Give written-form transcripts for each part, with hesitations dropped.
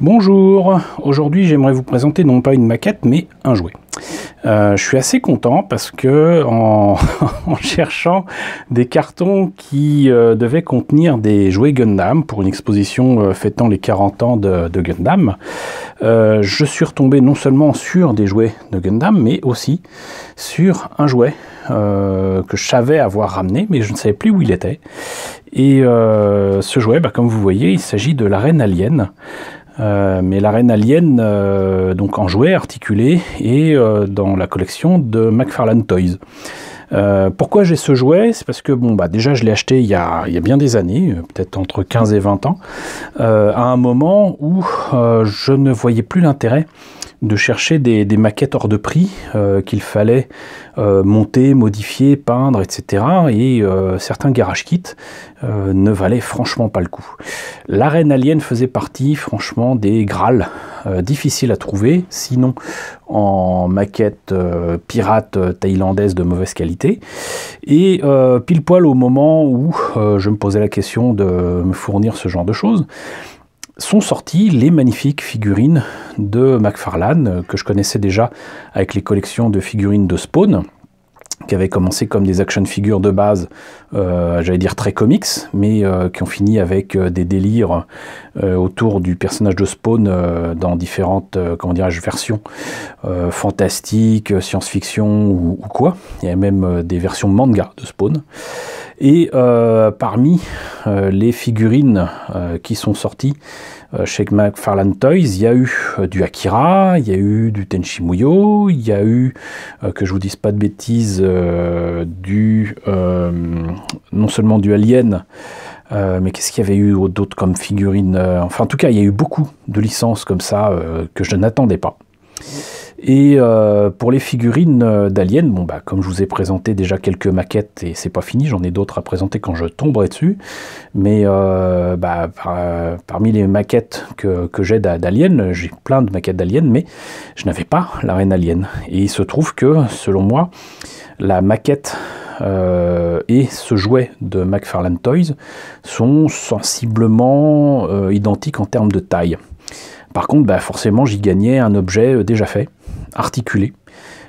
Bonjour, aujourd'hui j'aimerais vous présenter non pas une maquette mais un jouet. Je suis assez content parce que en cherchant des cartons qui devaient contenir des jouets Gundam pour une exposition fêtant les 40 ans de Gundam, je suis retombé non seulement sur des jouets de Gundam mais aussi sur un jouet que je savais avoir ramené mais je ne savais plus où il était. Et ce jouet, comme vous voyez, il s'agit de la reine alien. Mais la reine alien, donc en jouet articulé, et dans la collection de McFarlane Toys. Pourquoi j'ai ce jouet? C'est parce que déjà je l'ai acheté il y a bien des années, peut-être entre 15 et 20 ans, à un moment où je ne voyais plus l'intérêt de chercher des maquettes hors de prix qu'il fallait monter, modifier, peindre, etc. Et certains garage kits ne valaient franchement pas le coup. La reine alien faisait partie franchement des Graal difficiles à trouver, sinon en maquette pirate thaïlandaise de mauvaise qualité. Et pile poil au moment où je me posais la question de me fournir ce genre de choses, sont sorties les magnifiques figurines de McFarlane que je connaissais déjà avec les collections de figurines de Spawn, qui avaient commencé comme des action figures de base, j'allais dire très comics, mais qui ont fini avec des délires autour du personnage de Spawn dans différentes versions fantastiques, science-fiction ou quoi. Il y a même des versions manga de Spawn. Et parmi les figurines qui sont sorties chez McFarlane Toys, il y a eu du Akira, il y a eu du Tenchi Muyo, il y a eu, que je vous dise pas de bêtises, non seulement du Alien, mais qu'est-ce qu'il y avait eu d'autres comme figurines, enfin en tout cas il y a eu beaucoup de licences comme ça que je n'attendais pas. Et pour les figurines d'Alien, comme je vous ai présenté déjà quelques maquettes, et c'est pas fini, j'en ai d'autres à présenter quand je tomberai dessus, mais parmi les maquettes que j'ai d'Alien, j'ai plein de maquettes d'Alien, mais je n'avais pas la reine Alien. Et il se trouve que, selon moi, la maquette et ce jouet de McFarlane Toys sont sensiblement identiques en termes de taille. Par contre, forcément, j'y gagnais un objet déjà fait, articulé,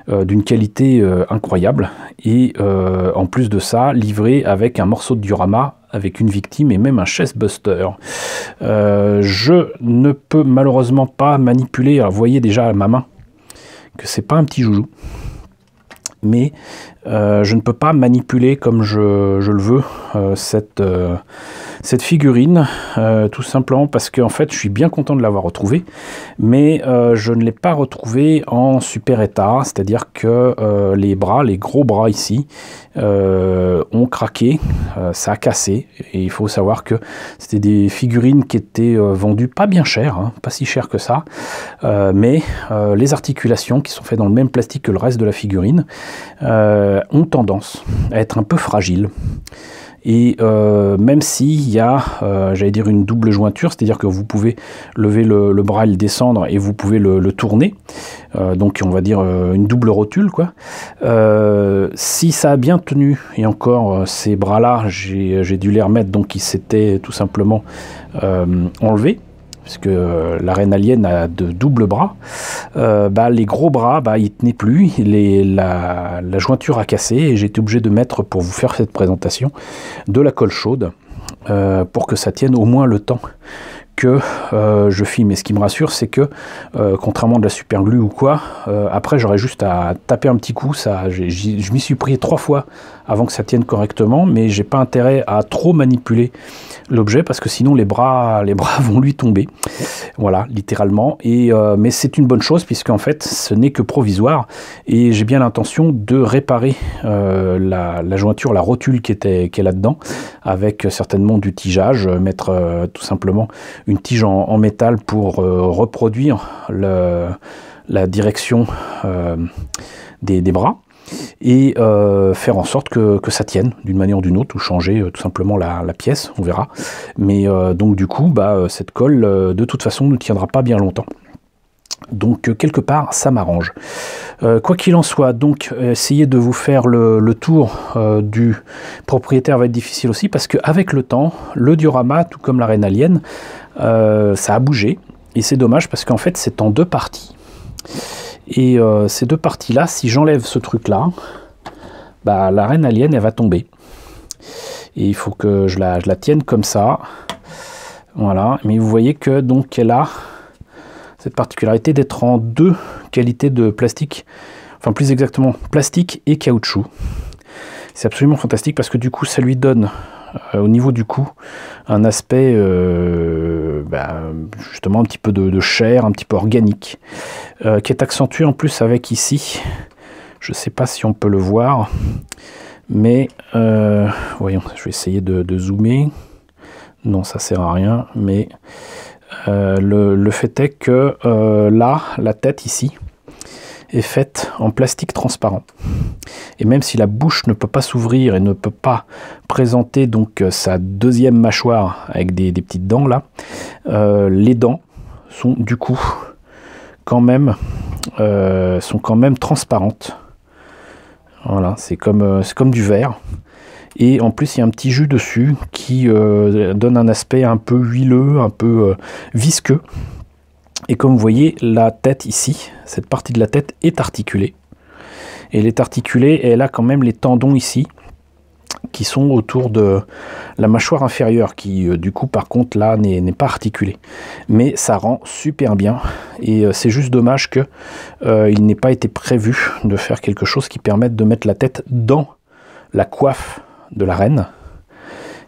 d'une qualité incroyable, et en plus de ça, livré avec un morceau de diorama, avec une victime et même un chest buster. Je ne peux malheureusement pas manipuler, alors vous voyez déjà à ma main que c'est pas un petit joujou, mais je ne peux pas manipuler comme je le veux cette figurine, tout simplement parce que en fait je suis bien content de l'avoir retrouvée, mais je ne l'ai pas retrouvée en super état, c'est-à-dire que les gros bras ici ont craqué, ça a cassé, et il faut savoir que c'était des figurines qui étaient vendues pas bien cher, pas si cher que ça, mais les articulations qui sont faites dans le même plastique que le reste de la figurine ont tendance à être un peu fragiles. Et même s'il y a, j'allais dire, une double jointure, c'est-à-dire que vous pouvez lever le bras et le descendre, et vous pouvez le tourner, donc on va dire une double rotule, quoi. Si ça a bien tenu, et encore ces bras-là, j'ai dû les remettre, donc ils s'étaient tout simplement enlevés, puisque la reine alien a de doubles bras, les gros bras, ils tenaient plus, la jointure a cassé, et j'ai été obligé de mettre, pour vous faire cette présentation, de la colle chaude, pour que ça tienne au moins le temps que je filme. Et ce qui me rassure, c'est que contrairement à de la super glue ou quoi, après j'aurais juste à taper un petit coup. Je m'y suis pris 3 fois avant que ça tienne correctement, mais j'ai pas intérêt à trop manipuler l'objet parce que sinon les bras vont lui tomber, voilà, littéralement. Et mais c'est une bonne chose puisqu'en fait ce n'est que provisoire, et j'ai bien l'intention de réparer la jointure, la rotule qui est là-dedans, avec certainement du tigeage, mettre tout simplement une tige en métal pour reproduire la direction des bras, et faire en sorte que ça tienne d'une manière ou d'une autre, ou changer tout simplement la pièce, on verra. Mais donc du coup, cette colle de toute façon ne tiendra pas bien longtemps. Donc quelque part ça m'arrange. Quoi qu'il en soit, donc essayer de vous faire le tour du propriétaire va être difficile aussi, parce qu'avec le temps, le diorama, tout comme la reine alien, ça a bougé. Et c'est dommage parce qu'en fait c'est en deux parties. Et ces deux parties-là, si j'enlève ce truc-là, bah, la reine alien, elle va tomber. Et il faut que je la tienne comme ça. Voilà. Mais vous voyez que donc elle a cette particularité d'être en deux qualités de plastique. Enfin, plus exactement, plastique et caoutchouc. C'est absolument fantastique parce que du coup, ça lui donne, au niveau du cou, un aspect justement un petit peu de chair, un petit peu organique, qui est accentué en plus avec ici. Je ne sais pas si on peut le voir, mais voyons, je vais essayer de zoomer. Non, ça sert à rien, mais le fait est que là, la tête ici est faite en plastique transparent. Et même si la bouche ne peut pas s'ouvrir et ne peut pas présenter donc sa deuxième mâchoire avec des petites dents là, les dents sont du coup quand même transparentes. Voilà, c'est comme du verre. Et en plus, il y a un petit jus dessus qui donne un aspect un peu huileux, un peu visqueux. Et comme vous voyez, la tête ici, cette partie de la tête est articulée. Et elle est articulée et elle a quand même les tendons ici qui sont autour de la mâchoire inférieure qui, du coup, par contre, là, n'est pas articulée. Mais ça rend super bien. Et c'est juste dommage que il n'ait pas été prévu de faire quelque chose qui permette de mettre la tête dans la coiffe de la reine.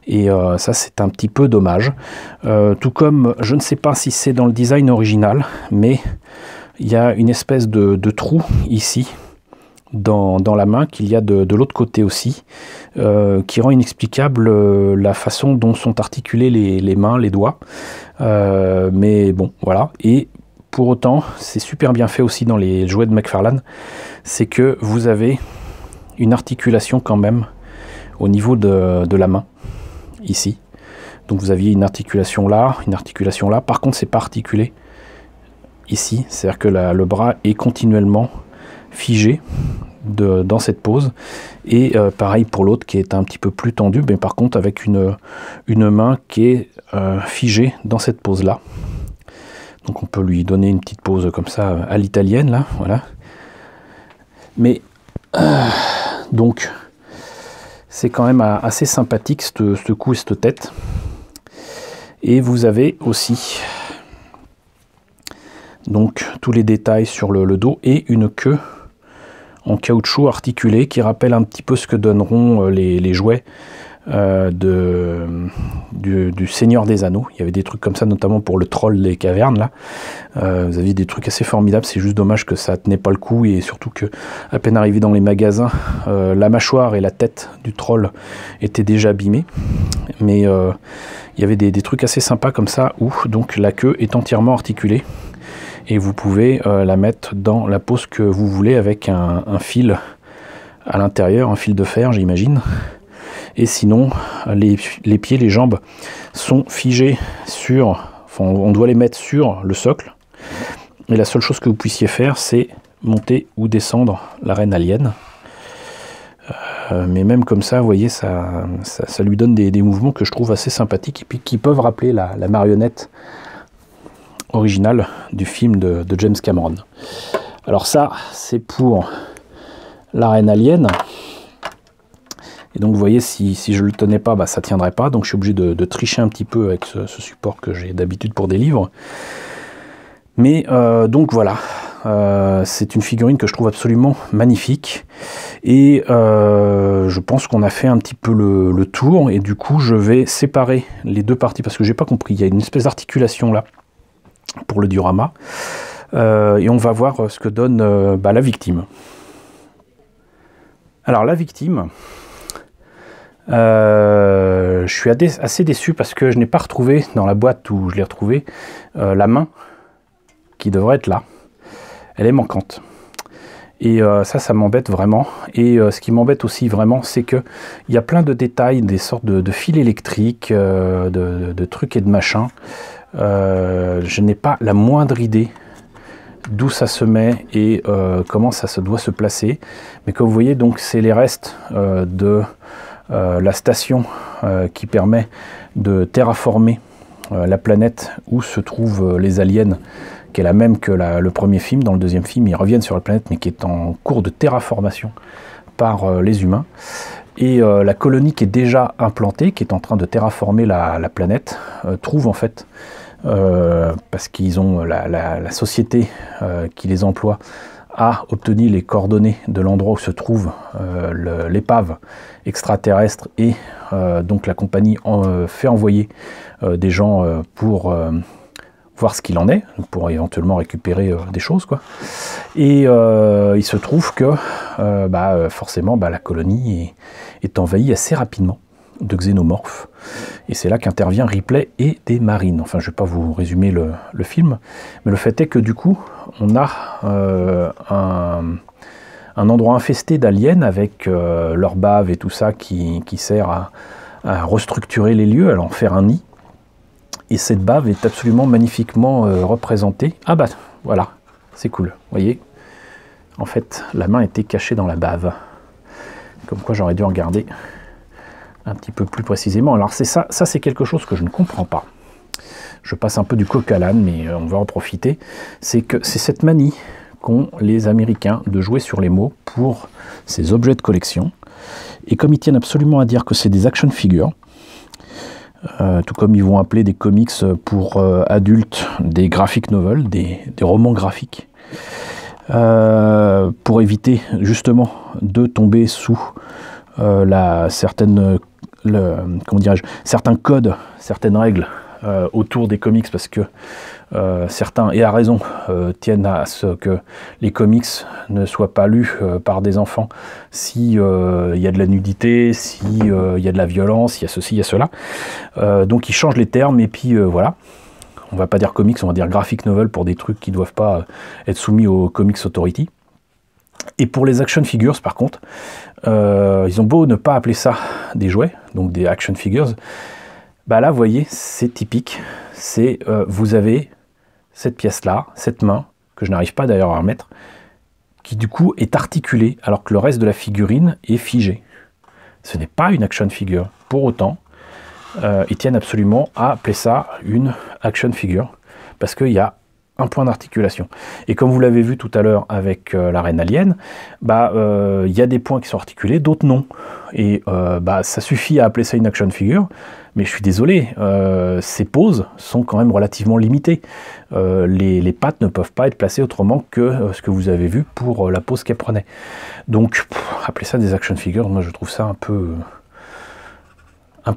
Et ça, c'est un petit peu dommage. Tout comme, je ne sais pas si c'est dans le design original, mais il y a une espèce de trou ici, dans la main, qu'il y a de l'autre côté aussi, qui rend inexplicable la façon dont sont articulés les mains, les doigts. Mais bon, voilà. Et pour autant, c'est super bien fait aussi dans les jouets de McFarlane, c'est que vous avez une articulation quand même au niveau de la main. Ici, donc vous aviez une articulation là. Par contre, c'est pas articulé ici, c'est-à-dire que le bras est continuellement figé dans cette pose. Et pareil pour l'autre qui est un petit peu plus tendu, mais par contre avec une main qui est figée dans cette pose là. Donc on peut lui donner une petite pose comme ça à l'italienne là, voilà. Mais donc c'est quand même assez sympathique ce cou et cette tête. Et vous avez aussi donc tous les détails sur le dos et une queue en caoutchouc articulé qui rappelle un petit peu ce que donneront les jouets du Seigneur des Anneaux. Il y avait des trucs comme ça, notamment pour le troll des cavernes là. Vous aviez des trucs assez formidables. C'est juste dommage que ça tenait pas le coup et surtout que à peine arrivé dans les magasins, la mâchoire et la tête du troll étaient déjà abîmées. Mais il y avait des trucs assez sympas comme ça où donc la queue est entièrement articulée et vous pouvez la mettre dans la pose que vous voulez avec un fil à l'intérieur, un fil de fer j'imagine. Et sinon, les pieds, les jambes sont figés sur... Enfin, on doit les mettre sur le socle. Et la seule chose que vous puissiez faire, c'est monter ou descendre la reine alien. Mais même comme ça, vous voyez, ça lui donne des mouvements que je trouve assez sympathiques et puis qui peuvent rappeler la marionnette originale du film de James Cameron. Alors ça, c'est pour la reine alien. Et donc vous voyez, si je ne le tenais pas, bah, ça ne tiendrait pas. Donc je suis obligé de tricher un petit peu avec ce support que j'ai d'habitude pour des livres. Mais donc voilà, c'est une figurine que je trouve absolument magnifique. Et je pense qu'on a fait un petit peu le tour. Et du coup, je vais séparer les deux parties parce que j'ai pas compris. Il y a une espèce d'articulation là pour le diorama. Et on va voir ce que donne la victime. Alors la victime... je suis assez déçu parce que je n'ai pas retrouvé dans la boîte où je l'ai retrouvé la main qui devrait être là. Elle est manquante. Et ça m'embête vraiment. Et ce qui m'embête aussi vraiment, c'est que il y a plein de détails, des sortes de fils électriques, de trucs et de machins. Je n'ai pas la moindre idée d'où ça se met et comment ça se doit se placer. Mais comme vous voyez, donc c'est les restes de la station qui permet de terraformer la planète où se trouvent les aliens, qui est la même que le premier film. Dans le deuxième film, ils reviennent sur la planète, mais qui est en cours de terraformation par les humains. Et la colonie qui est déjà implantée, qui est en train de terraformer la planète, trouve en fait, parce qu'ils ont la société qui les emploie, a obtenu les coordonnées de l'endroit où se trouve l'épave extraterrestre, et donc la compagnie fait envoyer des gens pour voir ce qu'il en est, pour éventuellement récupérer des choses, quoi. Et il se trouve que forcément la colonie est envahie assez rapidement de xénomorphes, et c'est là qu'intervient Ripley et des marines. Enfin, je ne vais pas vous résumer le film, mais le fait est que du coup on a un endroit infesté d'aliens avec leur bave et tout ça qui sert à restructurer les lieux, à en faire un nid. Et cette bave est absolument magnifiquement représentée. Ah bah voilà, c'est cool, vous voyez. En fait, la main était cachée dans la bave. Comme quoi j'aurais dû regarder un petit peu plus précisément. Alors c'est ça c'est quelque chose que je ne comprends pas. Je passe un peu du coq à l'âne, mais on va en profiter. C'est que c'est cette manie qu'ont les Américains de jouer sur les mots pour ces objets de collection. Et comme ils tiennent absolument à dire que c'est des action figures, tout comme ils vont appeler des comics pour adultes des graphic novels, des romans graphiques, pour éviter justement de tomber sous certains codes, certaines règles autour des comics, parce que certains, et à raison, tiennent à ce que les comics ne soient pas lus par des enfants si y a de la nudité, si y a de la violence, il y a ceci, il y a cela. Donc ils changent les termes, et puis voilà. On va pas dire comics, on va dire graphic novel pour des trucs qui ne doivent pas être soumis aux Comics Authority. Et pour les action figures, par contre, ils ont beau ne pas appeler ça des jouets, donc des action figures, bah là, vous voyez, c'est typique. C'est vous avez cette pièce-là, cette main, que je n'arrive pas d'ailleurs à remettre, qui du coup est articulée, alors que le reste de la figurine est figé. Ce n'est pas une action figure. Pour autant, ils tiennent absolument à appeler ça une action figure, parce qu'il y a un point d'articulation. Et comme vous l'avez vu tout à l'heure avec la reine alien, il y a des points qui sont articulés, d'autres non. Et ça suffit à appeler ça une action figure, mais je suis désolé, ces poses sont quand même relativement limitées. Les pattes ne peuvent pas être placées autrement que ce que vous avez vu pour la pose qu'elle prenait. Donc, appeler ça des action figures, moi je trouve ça un peu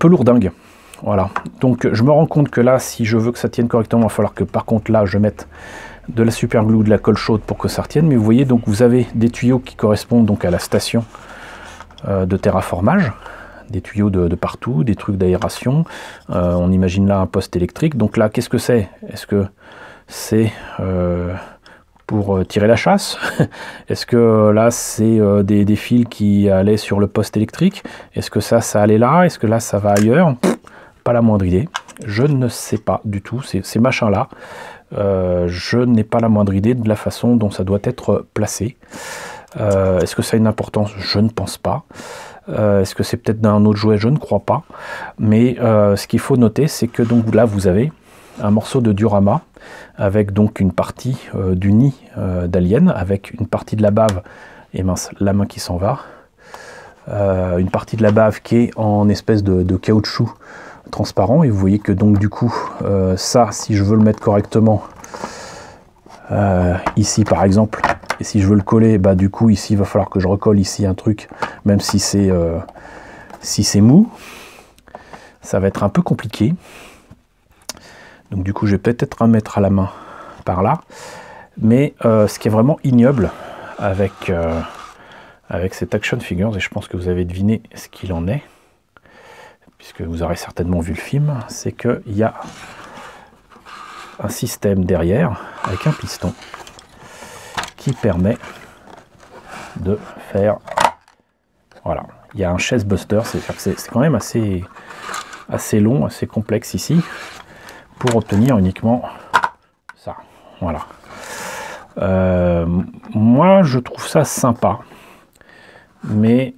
lourdingue. Voilà, donc je me rends compte que là, si je veux que ça tienne correctement, il va falloir que par contre là, je mette de la super glue, de la colle chaude pour que ça retienne. Mais vous voyez, donc vous avez des tuyaux qui correspondent donc à la station de terraformage, des tuyaux de partout, des trucs d'aération. On imagine là un poste électrique. Donc là, qu'est-ce que c'est? Est-ce que c'est pour tirer la chasse? Est-ce que là, c'est des fils qui allaient sur le poste électrique? Est-ce que ça allait là? Est-ce que là, ça va ailleurs? Pas la moindre idée, je ne sais pas du tout, ces machins-là, je n'ai pas la moindre idée de la façon dont ça doit être placé. Est-ce que ça a une importance? Je ne pense pas. Est-ce que c'est peut-être d'un autre jouet? Je ne crois pas. Mais ce qu'il faut noter, c'est que donc là, vous avez un morceau de diorama avec donc une partie du nid d'alien, avec une partie de la bave, et mince, la main qui s'en va, une partie de la bave qui est en espèce de caoutchouc transparent, et vous voyez que donc du coup ça, si je veux le mettre correctement ici par exemple, et si je veux le coller, du coup ici il va falloir que je recolle ici un truc, même si c'est mou, ça va être un peu compliqué. Donc du coup je vais peut-être remettre à la main par là, mais ce qui est vraiment ignoble avec cette action figures, et je pense que vous avez deviné ce qu'il en est, puisque vous aurez certainement vu le film, c'est qu'il y a un système derrière avec un piston qui permet de faire, voilà, il y a un chest buster, c'est quand même assez long, assez complexe ici, pour obtenir uniquement ça, voilà. Moi je trouve ça sympa, mais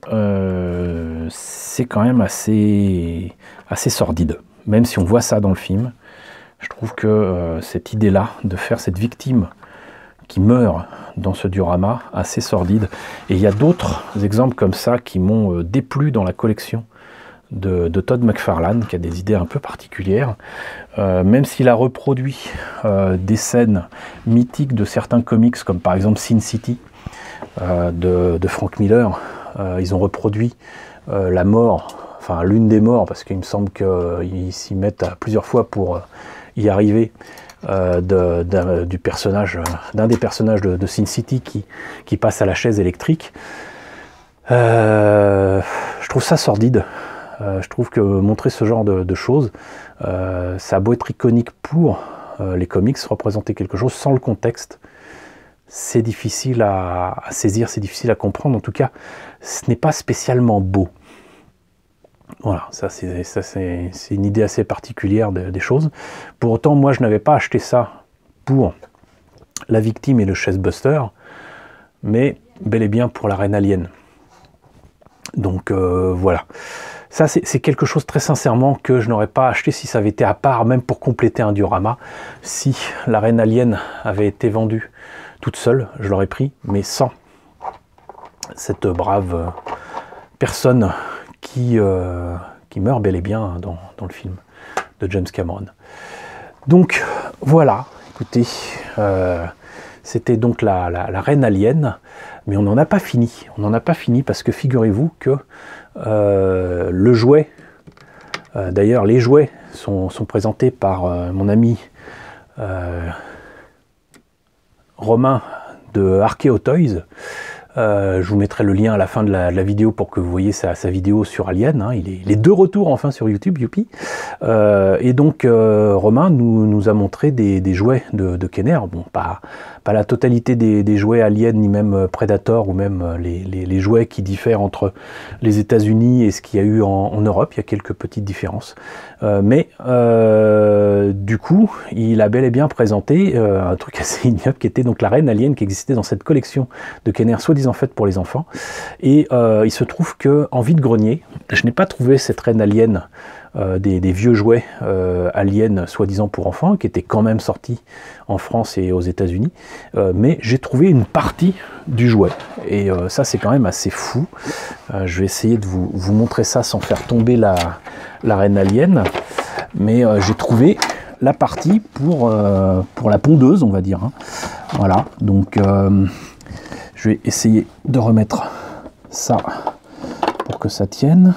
c'est quand même assez sordide, même si on voit ça dans le film. Je trouve que cette idée-là, de faire cette victime qui meurt dans ce diorama, assez sordide. Et il y a d'autres exemples comme ça qui m'ont déplu dans la collection de Todd McFarlane, qui a des idées un peu particulières. Même s'il a reproduit des scènes mythiques de certains comics, comme par exemple Sin City de Frank Miller, ils ont reproduit la mort, enfin l'une des morts, parce qu'il me semble qu'ils s'y mettent à plusieurs fois pour y arriver, d'un des personnages de Sin City qui passe à la chaise électrique. Je trouve ça sordide. Je trouve que montrer ce genre de choses, ça a beau être iconique pour les comics, représenter quelque chose sans le contexte, c'est difficile à saisir, c'est difficile à comprendre. En tout cas, ce n'est pas spécialement beau. Voilà, ça c'est une idée assez particulière des choses. Pour autant, moi je n'avais pas acheté ça pour la victime et le chestbuster, mais bel et bien pour la reine alien. Donc voilà. Ça c'est quelque chose très sincèrement que je n'aurais pas acheté si ça avait été à part, même pour compléter un diorama. Si la reine alien avait été vendue toute seule, je l'aurais pris, mais sans cette brave personne qui meurt bel et bien dans le film de James Cameron. Donc voilà, écoutez, c'était donc la reine alien, mais on n'en a pas fini. On n'en a pas fini parce que figurez-vous que le jouet, d'ailleurs les jouets sont présentés par mon ami Romain de Archeo Toys. Je vous mettrai le lien à la fin de la vidéo pour que vous voyez sa vidéo sur Alien. Hein. Il est de retour enfin sur YouTube, youpi. Et donc Romain nous a montré des jouets de Kenner. Bon, pas la totalité des jouets Alien, ni même Predator, ou même les jouets qui diffèrent entre les États-Unis et ce qu'il y a eu en Europe. Il y a quelques petites différences. Mais du coup, il a bel et bien présenté un truc assez ignoble qui était donc la reine alien qui existait dans cette collection de Kenner, soi-disant faite pour les enfants. Et il se trouve que en vide-grenier, je n'ai pas trouvé cette reine alien des vieux jouets aliens soi-disant pour enfants, qui étaient quand même sortis en France et aux États-Unis, mais j'ai trouvé une partie du jouet. Et ça, c'est quand même assez fou. Je vais essayer de vous montrer ça sans faire tomber la reine alien, mais j'ai trouvé la partie pour la pondeuse, on va dire. Hein. Voilà, donc je vais essayer de remettre ça pour que ça tienne.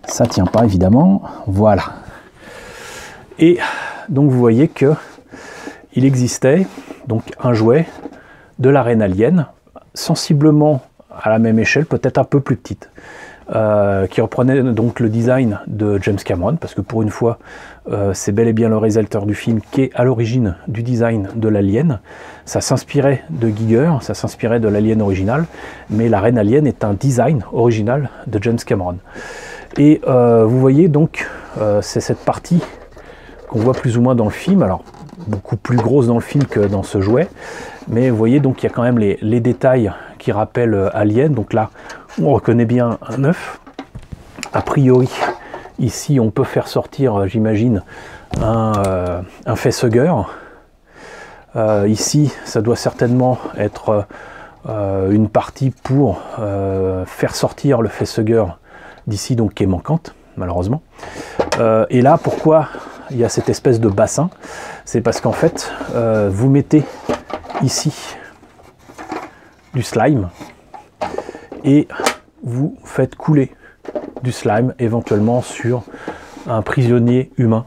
Ça tient pas évidemment, voilà. Et donc vous voyez que il existait donc un jouet de la reine alien, sensiblement à la même échelle, peut-être un peu plus petite, qui reprenait donc le design de James Cameron, parce que pour une fois, c'est bel et bien le réalisateur du film qui est à l'origine du design de l'alien. Ça s'inspirait de Giger, ça s'inspirait de l'alien original, mais la reine alien est un design original de James Cameron. Et vous voyez donc, c'est cette partie qu'on voit plus ou moins dans le film, alors beaucoup plus grosse dans le film que dans ce jouet, mais vous voyez donc il y a quand même les détails qui rappellent Alien. Donc là, on reconnaît bien un œuf. A priori, ici on peut faire sortir, j'imagine, un facehugger. Ici, ça doit certainement être une partie pour faire sortir le facehugger d'ici, donc qui est manquante malheureusement. Et là, pourquoi il y a cette espèce de bassin? C'est parce qu'en fait vous mettez ici du slime et vous faites couler du slime éventuellement sur un prisonnier humain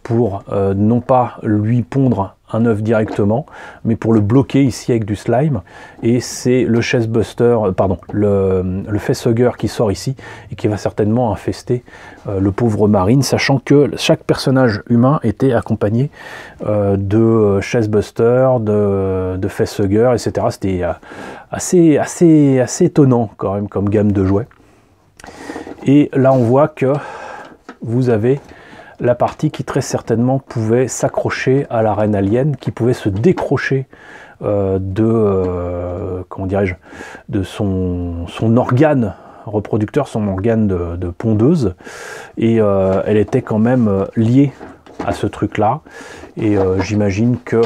pour non pas lui pondre un œuf directement, mais pour le bloquer ici avec du slime. Et c'est le chestbuster, pardon, le facehugger qui sort ici et qui va certainement infester le pauvre marine, sachant que chaque personnage humain était accompagné de chestbuster, de facehugger, etc. C'était assez étonnant quand même comme gamme de jouets. Et là on voit que vous avez la partie qui très certainement pouvait s'accrocher à la reine alien, qui pouvait se décrocher comment dirais-je, de son organe reproducteur, son organe de pondeuse, et elle était quand même liée à ce truc-là. Et j'imagine que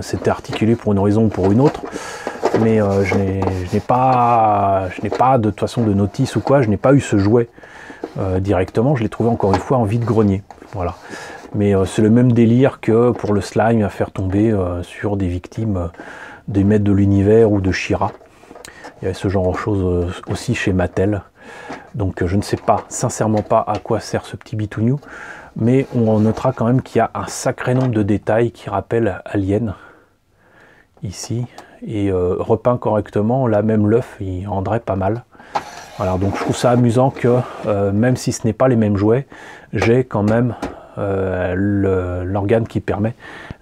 c'était articulé pour une raison ou pour une autre. Mais je n'ai pas de toute façon de notice ou quoi, je n'ai pas eu ce jouet directement, je l'ai trouvé encore une fois en vide-grenier. Voilà. Mais c'est le même délire que pour le slime à faire tomber sur des victimes des maîtres de l'univers ou de She-Ra. Il y avait ce genre de choses aussi chez Mattel. Donc je ne sais pas, sincèrement pas à quoi sert ce petit bitounou, mais on notera quand même qu'il y a un sacré nombre de détails qui rappellent Alien, ici, et repeint correctement, là même l'œuf il rendrait pas mal. Voilà, donc je trouve ça amusant que même si ce n'est pas les mêmes jouets, j'ai quand même l'organe qui permet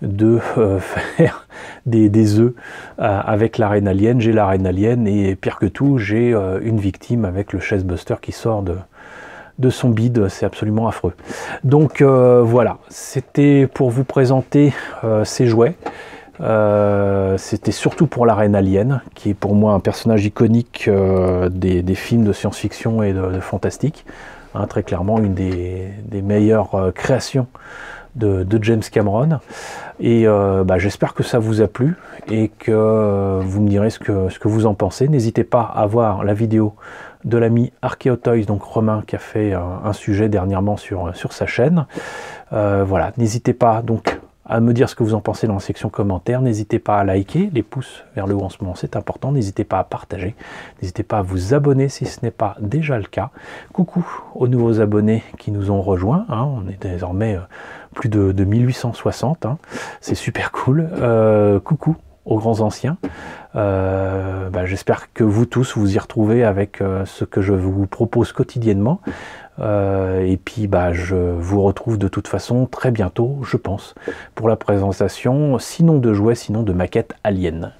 de faire des œufs avec la reine alien. J'ai la reine alien et pire que tout, j'ai une victime avec le Chestbuster qui sort de son bide, c'est absolument affreux. Donc voilà, c'était pour vous présenter ces jouets. C'était surtout pour la reine alien, qui est pour moi un personnage iconique des films de science-fiction et de fantastique. Hein, très clairement une des meilleures créations de James Cameron. Et j'espère que ça vous a plu et que vous me direz ce que vous en pensez. N'hésitez pas à voir la vidéo de l'ami Archaeotoys, donc Romain, qui a fait un sujet dernièrement sur sa chaîne. Voilà, n'hésitez pas donc à me dire ce que vous en pensez dans la section commentaires. N'hésitez pas à liker, les pouces vers le haut en ce moment, c'est important. N'hésitez pas à partager. N'hésitez pas à vous abonner si ce n'est pas déjà le cas. Coucou aux nouveaux abonnés qui nous ont rejoints. Hein. On est désormais plus de 1860. Hein. C'est super cool. Coucou aux grands anciens. J'espère que vous tous vous y retrouvez avec ce que je vous propose quotidiennement. Et puis je vous retrouve de toute façon très bientôt, je pense, pour la présentation, sinon de jouets, sinon de maquettes aliens.